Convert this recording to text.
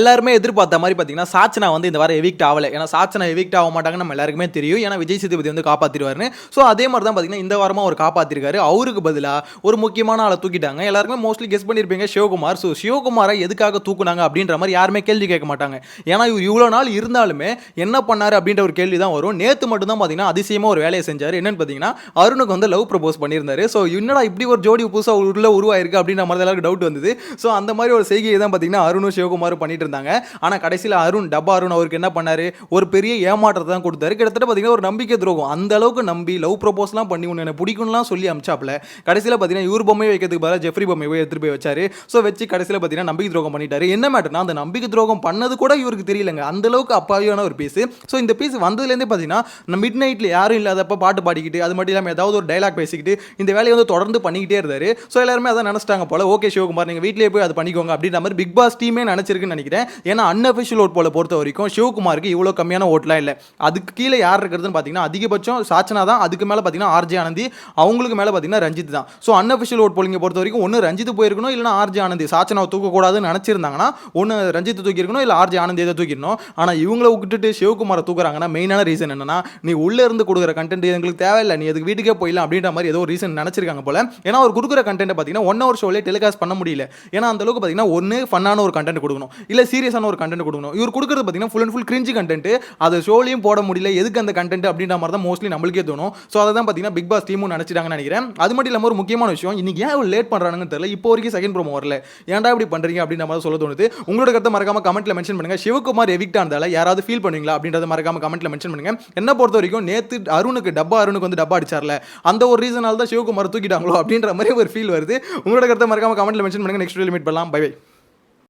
எல்லாருமே எதிர்பார்த்த மாதிரி பார்த்தீங்கன்னா சாச்சனா வந்து இந்த வாரம் எவிக்ட் ஆகல. ஏன்னா சாச்சனா எவிக்ட் ஆக மாட்டாங்கன்னு நம்ம எல்லாருக்குமே தெரியும். ஏன்னா விஜய் சேதுபதி வந்து காப்பாத்திடுவாருன்னு. ஸோ அதே மாதிரி தான் பார்த்தீங்கன்னா இந்த வாரமும் அவர் காப்பாத்திருக்காரு. அவருக்கு பதிலாக ஒரு முக்கியமான ஆளை தூக்கிட்டாங்க. எல்லாருமே மோஸ்ட்லி கெஸ் பண்ணியிருப்பீங்க சிவகுமார். ஸோ சிவகுமாரை எதுக்காக தூக்குனாங்க அப்படின்ற மாதிரி யாருமே கேள்வி கேட்க மாட்டாங்க. ஏன்னா இவர் இவ்வளோ நாள் இருந்தாலுமே என்ன பண்ணாரு அப்படின்ற ஒரு கேள்வி தான் வரும். நேற்று மட்டும் தான் பார்த்தீங்கன்னா அதிசயமாக ஒரு வேலையை செஞ்சார். என்னன்னு பார்த்தீங்கன்னா அருணுக்கு வந்து லவ் ப்ரப்போஸ் பண்ணியிருந்தாரு. ஸோ என்னடா இப்படி ஒரு ஜோடி புதுசாக உள்ள உருவாயிருக்கு அப்படின்ற மாதிரி எல்லாருக்கும் டவுட் வந்தது. ஸோ அந்த மாதிரி ஒரு செய்கையை தான் பார்த்தீங்கன்னா அருணும் சிவகுமாரும் பண்ணிட்டு இருந்தாங்க. ஆனால் கடைசியில் டப்பா அருண் அவருக்கு என்ன பண்ணாரு, ஒரு பெரிய ஏமாற்றத்தை தான் கொடுத்தாரு. கிட்டத்தட்ட பார்த்தீங்கன்னா ஒரு நம்பிக்கை துரோகம். அந்த அளவுக்கு நம்பி லவ் ப்ரப்போஸ்லாம் பண்ணி உன்னை எனக்கு பிடிக்கும்லாம் சொல்லி அமிச்சாப்ல கடைசியில் பார்த்தீங்கன்னா இவர் பொம்மை வைக்கிறதுக்கு பதிலாக ஜெஃப்ரி பொம்மை போய் எடுத்துட்டு போய் வச்சாரு. ஸோ வச்சு கடைசியில் பார்த்தீங்கன்னா நம்பிக்கை துரோகம் பண்ணிட்டாரு. என்ன மேட்டர்னா அந்த நம்பிக்கை துரோகம் பண்ணது கூட இவருக்கு தெரியலங்க. அந்த அளவுக்கு அப்பாவியான ஒரு பீஸ். ஸோ இந்த பீஸ் வந்ததுலேருந்தே பார்த்தீங்கன்னா மிட் நைட்டில் யாரும் இல்லாதப்ப பாட்டு பாடிக்கிட்டு அது மட்டும் இல்லாமல் ஏதாவது ஒரு டைலாக் பேசிக்கிட்டு இந்த வேலையை வந்து தொடர்ந்து பண்ணிக்கிட்டே இருந்தாரு. ஸோ எல்லாருமே அதை நினச்சிட்டாங்க போல, ஓகே சிவகுமார் நீங்கள் வீட்டிலேயே போய் அதை பண்ணிக்கோங்க அப்படின்ற மாதிரி பிக் பாஸ் டீமே நினச்சிருக்குன்னு நினைக்கிறேன். ஏன்னா அன்அஃபிஷியல் ஓட் போல பொறுத்த வரைக்கும் சிவகுமாருக்கு இவ்வளோ கம்மியான ஓட்லாம் இல்லை. அதுக்கு கீழே யார் இருக்கிறதுன்னு பார்த்தீங்கன்னா அதிகபட்சம் சாச்சனா தான். அதுக்கு மேலே பார்த்தீங்கன்னா ஆர்ஜே ஆனந்தி, அவங்களுக்கு மேலே பார்த்தீங்கன்னா ரஞ்சித் தான். ஸோ அன்அஃபிஷியல் ஓட் போலிங்க பொறுத்த வரைக்கும் ஒன்று ரஞ்சித் போயிருக்கணும், இல்லைனா ஆர்ஜே ஆனந்தி. சாச்சனாவை தூக்கக்கூடாதுன்னு நினச்சிருந்தாங்கன்னா ஒன்று ரஞ்சித் தூக்கியிருக்கணும், இல்லை ஆர்ஜே ஆனந்தி எதை தூக்கிடணும். ஆனால் இவங்கள விட்டுட்டு சிவகுமாரை தூக்குறாங்கன்னா மெயினான ரீசன் என்னன்னா, நீ உள்ளே இருந்து கொடுக்குற கண்டென்ட் எங்களுக்கு தேவையில்லை, நீ அதுக்கு வீட்டுக்கே போயிடலாம் அப்படின்ற மாதிரி ஏதோ ஒரு ரீசன் நினச்சிருக்காங்க போல. ஏன்னா அவர் கொடுக்குற கண்டென்ட் பார்த்தீங்கன்னா 1 hour ஷோலே டெலிகாஸ்ட் பண்ண முடியல. ஏன்னா அந்த அளவுக்கு பார்த்தீங்கன்னா ஒன்று ஃபன்னான ஒரு கண்டென்ட் கொடுக்கணும், இல்லை சீரியஸான ஒரு கண்டென்ட் கொடுக்கணும். இவர் கொடுக்குறது பார்த்தீங்கன்னா full and full cringe content. அது ஷோலையும் போட முடியல, எதுக்கு அந்த கண்டென்ட் அப்படின்ற மாதிரி தான் மோஸ்ட்லி நம்மளுக்கே தோணும். ஸோ அதை தான் பார்த்தீங்கன்னா பிக் பாஸ் டீமும் நினச்சிட்டாங்கன்னு நினைக்கிறேன். அது மட்டும் இல்லாமல் ஒரு முக்கியமான விஷயம், இன்னைக்கு ஏன் லேட் பண்ணுறாங்கன்னு தெரியல. இப்போ வரைக்கும் செகண்ட் ப்ரோமோ வரல, ஏன்டா இப்படி பண்ணுறீங்க அப்படின்ற மாதிரி சொல்ல தோணுது. உங்களோட கருத்தை மறக்காம கமெண்ட்ல மென்ஷன் பண்ணுங்க. சிவகுமார் எவிக்ட் ஆனதால யாராவது ஃபீல் பண்ணுவீங்களா அப்படின்றத மறக்காம கமெண்ட்ல மென்ஷன் பண்ணுங்க. என்ன பொறுத்த வரைக்கும் நேற்று அருணுக்கு வந்து டப்பா அடிச்சார்ல, அந்த ஒரு ரீசனால தான் சிவகுமார் தூக்கிட்டாங்களோ அப்படின்ற மாதிரி ஒரு ஃபீல் வருது. உங்களோட கருத்தை மறக்காம கமெண்ட்ல மென்ஷன் பண்ணுங்க. நெக்ஸ்ட் வீடியோல மீட் பண்ணலாம். Bye by.